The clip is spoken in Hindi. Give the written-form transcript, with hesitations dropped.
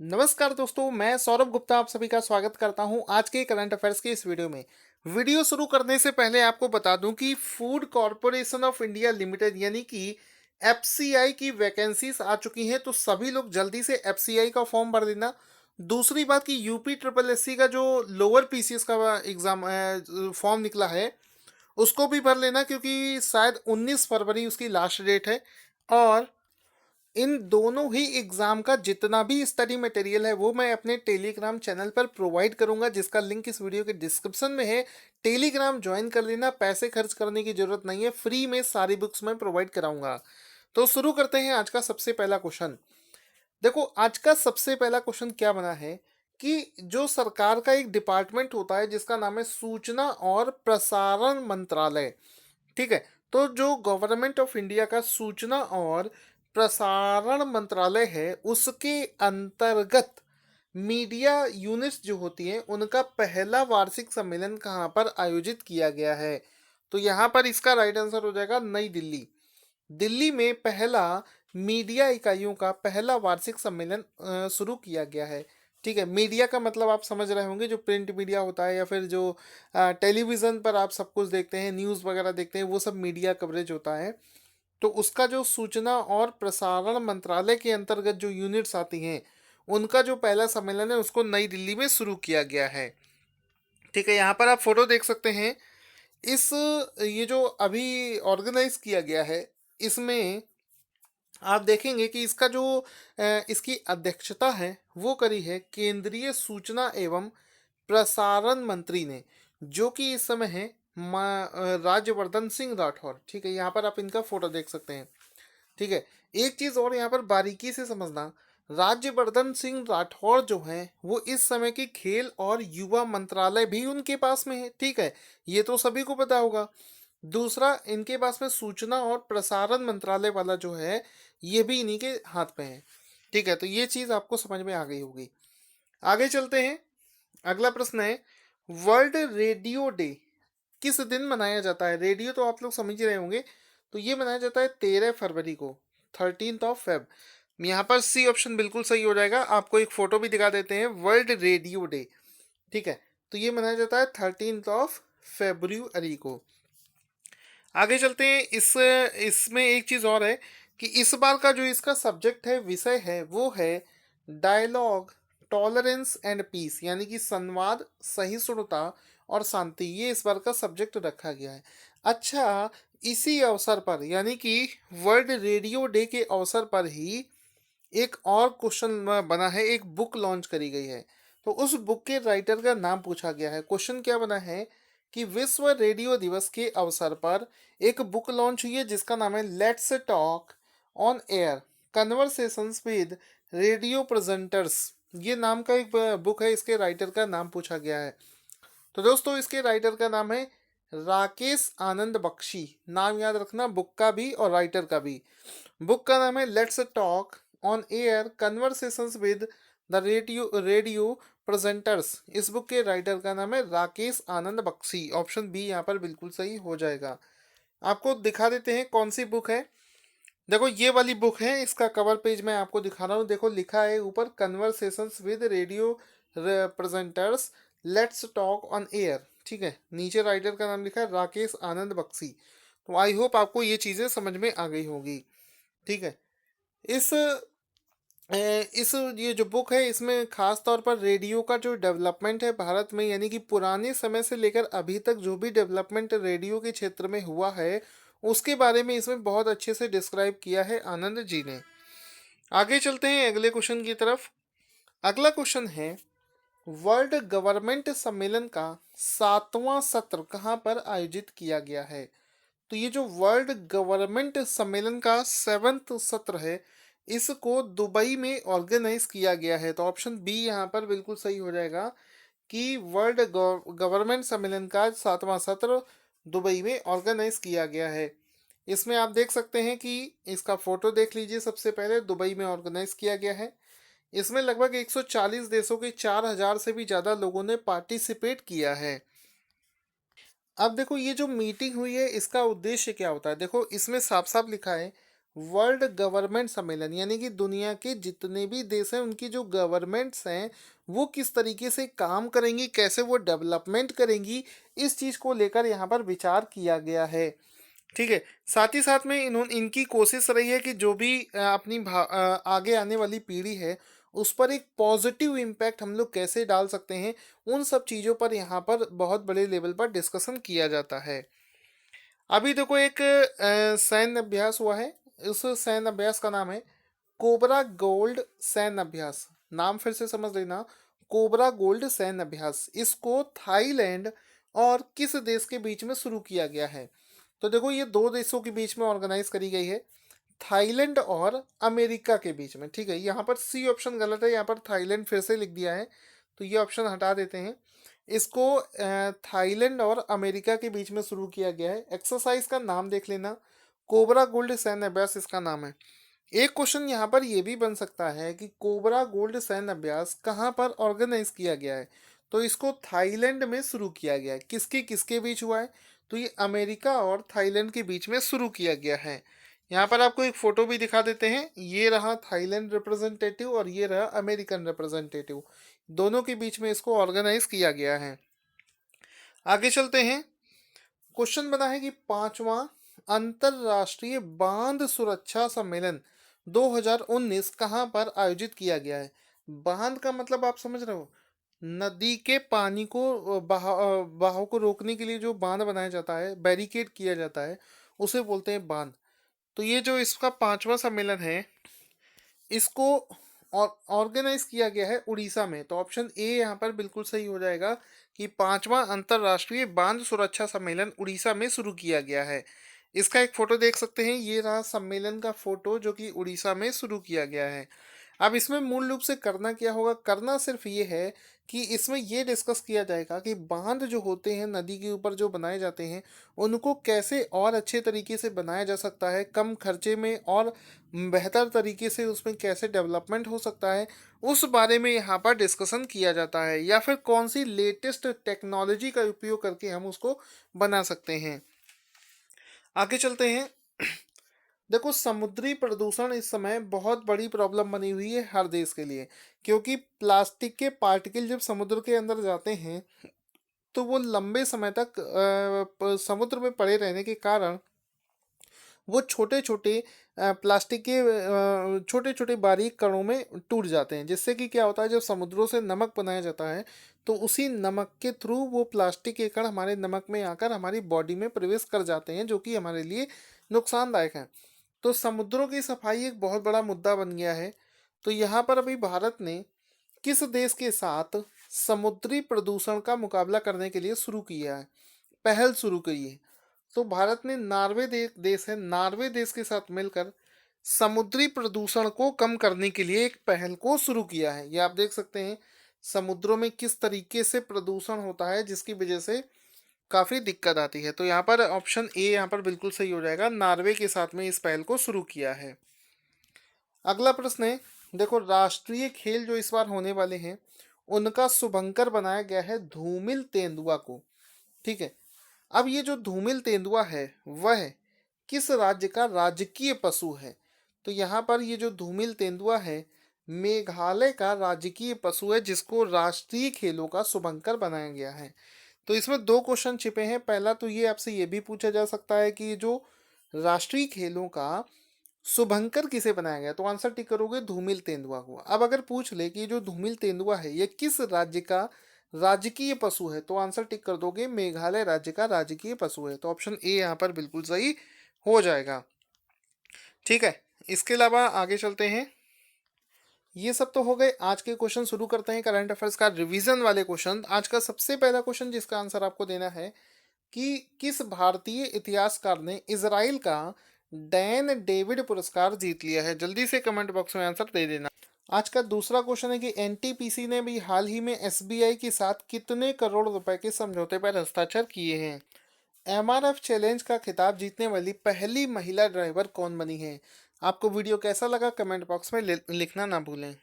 नमस्कार दोस्तों, मैं सौरभ गुप्ता आप सभी का स्वागत करता हूं आज के करंट अफेयर्स के इस वीडियो में। वीडियो शुरू करने से पहले आपको बता दूं कि food corporation of India limited यानी कि एफसीआई की वैकेंसीज आ चुकी हैं, तो सभी लोग जल्दी से एफसीआई का फॉर्म भर देना। दूसरी बात कि यूपी ट्रिपल एससी का जो लोअर पीसीएस का एग्जाम फॉर्म निकला है, उसको भी भर लेना क्योंकि शायद 19 फरवरी उसकी लास्ट डेट है। और इन दोनों ही एग्जाम का जितना भी स्टडी मटेरियल है वो मैं अपने टेलीग्राम चैनल पर प्रोवाइड करूंगा, जिसका लिंक इस वीडियो के डिस्क्रिप्शन में है। टेलीग्राम ज्वाइन कर लेना, पैसे खर्च करने की जरूरत नहीं है, फ्री में सारी बुक्स मैं प्रोवाइड कराऊंगा। तो शुरू करते हैं आज का सबसे पहला क्वेश्चन। देखो, आज का सबसे पहला क्वेश्चन क्या बना है कि जो सरकार का एक डिपार्टमेंट होता है जिसका नाम है सूचना और प्रसारण मंत्रालय। ठीक है, तो जो गवर्नमेंट ऑफ इंडिया का सूचना और प्रसारण मंत्रालय है, उसके अंतर्गत मीडिया यूनिट्स जो होती हैं उनका पहला वार्षिक सम्मेलन कहाँ पर आयोजित किया गया है? तो यहाँ पर इसका राइट आंसर हो जाएगा नई दिल्ली। दिल्ली में पहला मीडिया इकाइयों का पहला वार्षिक सम्मेलन शुरू किया गया है। ठीक है, मीडिया का मतलब आप समझ रहे होंगे, जो प्रिंट मीडिया होता है या फिर जो टेलीविज़न पर आप सब कुछ देखते हैं, न्यूज़ वगैरह देखते हैं, वो सब मीडिया कवरेज होता है। तो उसका जो सूचना और प्रसारण मंत्रालय के अंतर्गत जो यूनिट्स आती हैं, उनका जो पहला सम्मेलन है उसको नई दिल्ली में शुरू किया गया है। ठीक है, यहाँ पर आप फोटो देख सकते हैं। इस ये जो अभी ऑर्गेनाइज किया गया है, इसमें आप देखेंगे कि इसका जो इसकी अध्यक्षता है वो करी है केंद्रीय सूचना एवं प्रसारण मंत्री ने, जो कि इस समय है राज्यवर्धन सिंह राठौर। ठीक है, यहाँ पर आप इनका फोटो देख सकते हैं। ठीक है, एक चीज और यहाँ पर बारीकी से समझना, राज्यवर्धन सिंह राठौर जो हैं वो इस समय की खेल और युवा मंत्रालय भी उनके पास में है। ठीक है, ये तो सभी को पता होगा। दूसरा, इनके पास में सूचना और प्रसारण मंत्रालय वाला जो है, ये भी इन्हीं के हाथ पे है। ठीक है, तो ये चीज आपको समझ में आ गई होगी। आगे चलते हैं। अगला प्रश्न है, वर्ल्ड रेडियो डे किस दिन मनाया जाता है? रेडियो तो आप लोग समझ ही रहे होंगे, तो ये मनाया जाता है 13 फरवरी को, 13 ऑफ फेब। यहाँ पर सी ऑप्शन बिल्कुल सही हो जाएगा। आपको एक फोटो भी दिखा देते हैं, वर्ल्ड रेडियो डे। ठीक है, तो ये मनाया जाता है 13 ऑफ फरवरी को। आगे चलते हैं। इसमें एक चीज और है कि इस बार का जो इसका सब्जेक्ट है, विषय है, वो है डायलॉग, टॉलरेंस एंड पीस, यानी कि संवाद, सहिष्णुता और शांति। ये इस बार का सब्जेक्ट रखा गया है। अच्छा, इसी अवसर पर यानी कि वर्ल्ड रेडियो डे के अवसर पर ही एक और क्वेश्चन बना है, एक बुक लॉन्च करी गई है। तो उस बुक के राइटर का नाम पूछा गया है। क्वेश्चन क्या बना है कि विश्व रेडियो दिवस के अवसर पर एक बुक लॉन्च हुई है जिसका नाम है let's talk on air, conversations with radio presenters. ये नाम का एक बुक है, इसके राइटर का नाम पूछा गया है। तो दोस्तों, इसके राइटर का नाम है राकेश आनंद बख्शी। नाम याद रखना, बुक का भी और राइटर का भी। बुक का नाम है let's talk on air, conversations with the radio radio presenters. इस बुक के राइटर का नाम है राकेश आनंद बख्शी। ऑप्शन बी यहाँ पर बिल्कुल सही हो जाएगा। आपको दिखा देते हैं कौन सी बुक है। देखो, ये वाली बुक है, इसका कवर पेज मैं आपको दिखा रहा हूँ। देखो, लिखा है ऊपर conversations with radio presenters, let's talk on air. ठीक है, नीचे राइटर का नाम लिखा है राकेश आनंद बख्शी। तो आई होप आपको ये चीज़ें समझ में आ गई होगी। ठीक है, इस इस ये जो बुक है, इसमें खास तौर पर रेडियो का जो डेवलपमेंट है भारत में, यानी कि पुराने समय से लेकर अभी तक जो भी डेवलपमेंट रेडियो के क्षेत्र में हुआ है, उसके बारे में इसमें बहुत अच्छे से डिस्क्राइब किया है आनंद जी ने। आगे चलते हैं अगले क्वेश्चन की तरफ। अगला क्वेश्चन है, वर्ल्ड गवर्नमेंट सम्मेलन का 7वां सत्र कहाँ पर आयोजित किया गया है? तो ये जो वर्ल्ड गवर्नमेंट सम्मेलन का 7वां सत्र है, इसको दुबई में ऑर्गेनाइज किया गया है। तो ऑप्शन बी यहाँ पर बिल्कुल सही हो जाएगा कि वर्ल्ड गवर्नमेंट सम्मेलन का 7वां सत्र दुबई में ऑर्गेनाइज किया गया है। इसमें आप देख सकते हैं कि इसका फोटो देख लीजिए। सबसे पहले दुबई में ऑर्गेनाइज किया गया है। इसमें लगभग 140 देशों के 4000 से भी ज़्यादा लोगों ने पार्टिसिपेट किया है। अब देखो, ये जो मीटिंग हुई है, इसका उद्देश्य क्या होता है? देखो, इसमें साफ साफ लिखा है, वर्ल्ड गवर्नमेंट सम्मेलन, यानी कि दुनिया के जितने भी देश हैं उनकी जो गवर्नमेंट्स हैं वो किस तरीके से काम करेंगी, कैसे वो डेवलपमेंट करेंगी, इस चीज़ को लेकर यहाँ पर विचार किया गया है। ठीक है। साथ ही साथ में इनकी कोशिश रही है कि जो भी आगे आने वाली पीढ़ी है उस पर एक पॉजिटिव इम्पैक्ट हम लोग कैसे डाल सकते हैं, उन सब चीज़ों पर यहाँ पर बहुत बड़े लेवल पर डिस्कशन किया जाता है। अभी देखो एक सैन्य अभ्यास हुआ है। उस सैन्य अभ्यास का नाम है कोबरा गोल्ड सैन्य अभ्यास। नाम फिर से समझ लेना, कोबरा गोल्ड सैन्य अभ्यास। इसको थाईलैंड और किस देश के बीच में शुरू किया गया है? तो देखो ये दो देशों के बीच में ऑर्गेनाइज करी गई है, थाईलैंड और अमेरिका के बीच में। ठीक है, यहाँ पर सी ऑप्शन गलत है, यहाँ पर थाईलैंड फिर से लिख दिया है, तो ये ऑप्शन हटा देते हैं। इसको थाईलैंड और अमेरिका के बीच में शुरू किया गया है। एक्सरसाइज का नाम देख लेना, कोबरा गोल्ड सैन्य अभ्यास इसका नाम है। एक क्वेश्चन यहाँ पर यह भी बन सकता है कि कोबरा गोल्ड सैन्य अभ्यास कहाँ पर ऑर्गेनाइज किया गया है? तो इसको थाईलैंड में शुरू किया गया है। किसके किसके बीच हुआ है? तो ये अमेरिका और थाईलैंड के बीच में शुरू किया गया है। यहाँ पर आपको एक फोटो भी दिखा देते हैं, ये रहा थाईलैंड रिप्रेजेंटेटिव और ये रहा अमेरिकन रिप्रेजेंटेटिव, दोनों के बीच में इसको ऑर्गेनाइज किया गया है। आगे चलते हैं। क्वेश्चन बना है कि पांचवा अंतरराष्ट्रीय बांध सुरक्षा सम्मेलन 2019 कहाँ पर आयोजित किया गया है? बांध का मतलब आप समझ रहे हो, नदी के पानी को बहाव को रोकने के लिए जो बांध बनाया जाता है, बैरिकेड किया जाता है, उसे बोलते हैं बांध। तो ये जो इसका पांचवा सम्मेलन है इसको ऑर्गेनाइज किया गया है उड़ीसा में। तो ऑप्शन ए यहाँ पर बिल्कुल सही हो जाएगा कि पांचवा अंतरराष्ट्रीय बांध सुरक्षा सम्मेलन उड़ीसा में शुरू किया गया है। इसका एक फोटो देख सकते हैं, ये रहा सम्मेलन का फोटो जो कि उड़ीसा में शुरू किया गया है। अब इसमें मूल रूप से करना क्या होगा? करना सिर्फ ये है कि इसमें ये डिस्कस किया जाएगा कि बांध जो होते हैं नदी के ऊपर जो बनाए जाते हैं उनको कैसे और अच्छे तरीके से बनाया जा सकता है, कम खर्चे में और बेहतर तरीके से उसमें कैसे डेवलपमेंट हो सकता है, उस बारे में यहाँ पर डिस्कशन किया जाता है, या फिर कौन सी लेटेस्ट टेक्नोलॉजी का उपयोग करके हम उसको बना सकते हैं। आगे चलते हैं। देखो समुद्री प्रदूषण इस समय बहुत बड़ी प्रॉब्लम बनी हुई है हर देश के लिए, क्योंकि प्लास्टिक के पार्टिकल जब समुद्र के अंदर जाते हैं तो वो लंबे समय तक समुद्र में पड़े रहने के कारण वो छोटे छोटे प्लास्टिक के छोटे छोटे बारीक कणों में टूट जाते हैं, जिससे कि क्या होता है, जब समुद्रों से नमक बनाया जाता है तो उसी नमक के थ्रू वो प्लास्टिक के कण हमारे नमक में आकर हमारी बॉडी में प्रवेश कर जाते हैं, जो कि हमारे लिए नुकसानदायक है। तो समुद्रों की सफाई एक बहुत बड़ा मुद्दा बन गया है। तो यहाँ पर अभी भारत ने किस देश के साथ समुद्री प्रदूषण का मुकाबला करने के लिए शुरू किया है, पहल शुरू की है? तो भारत ने देश है, नॉर्वे देश के साथ मिलकर समुद्री प्रदूषण को कम करने के लिए एक पहल को शुरू किया है। ये आप देख सकते हैं समुद्रों में किस तरीके से प्रदूषण होता है जिसकी वजह से काफ़ी दिक्कत आती है। तो यहाँ पर ऑप्शन ए यहाँ पर बिल्कुल सही हो जाएगा, नॉर्वे के साथ में इस पहल को शुरू किया है। अगला प्रश्न है, देखो राष्ट्रीय खेल जो इस बार होने वाले हैं उनका शुभंकर बनाया गया है धूमिल तेंदुआ को। ठीक है। अब ये जो धूमिल तेंदुआ है वह किस राज्य का राजकीय पशु है? तो यहाँ पर ये जो धूमिल तेंदुआ है मेघालय का राजकीय पशु है, जिसको राष्ट्रीय खेलों का शुभंकर बनाया गया है। तो इसमें दो क्वेश्चन छिपे हैं। पहला तो ये आपसे ये भी पूछा जा सकता है कि जो राष्ट्रीय खेलों का शुभंकर किसे बनाया गया, तो आंसर टिक करोगे धूमिल तेंदुआ को। अब अगर पूछ ले कि जो धूमिल तेंदुआ है ये किस राज्य का राजकीय पशु है, तो आंसर टिक कर दोगे मेघालय राज्य का राजकीय पशु है। तो ऑप्शन ए यहाँ पर बिल्कुल सही हो जाएगा। ठीक है, इसके अलावा आगे चलते हैं। ये सब तो हो गए आज के क्वेश्चन। शुरू करते हैं करंट अफेयर्स का रिवीजन वाले क्वेश्चन। आज का सबसे पहला क्वेश्चन जिसका आंसर आपको देना है कि किस भारतीय इतिहासकार ने इजराइल का डैन डेविड पुरस्कार जीत लिया है? जल्दी से कमेंट बॉक्स में आंसर दे देना। आज का दूसरा क्वेश्चन है कि एनटीपीसी ने भी हाल ही में एसबीआई के साथ कितने करोड़ रुपए के समझौते पर हस्ताक्षर किए हैं? एमआरएफ चैलेंज का खिताब जीतने वाली पहली महिला ड्राइवर कौन बनी है? आपको वीडियो कैसा लगा कमेंट बॉक्स में लिखना ना भूलें।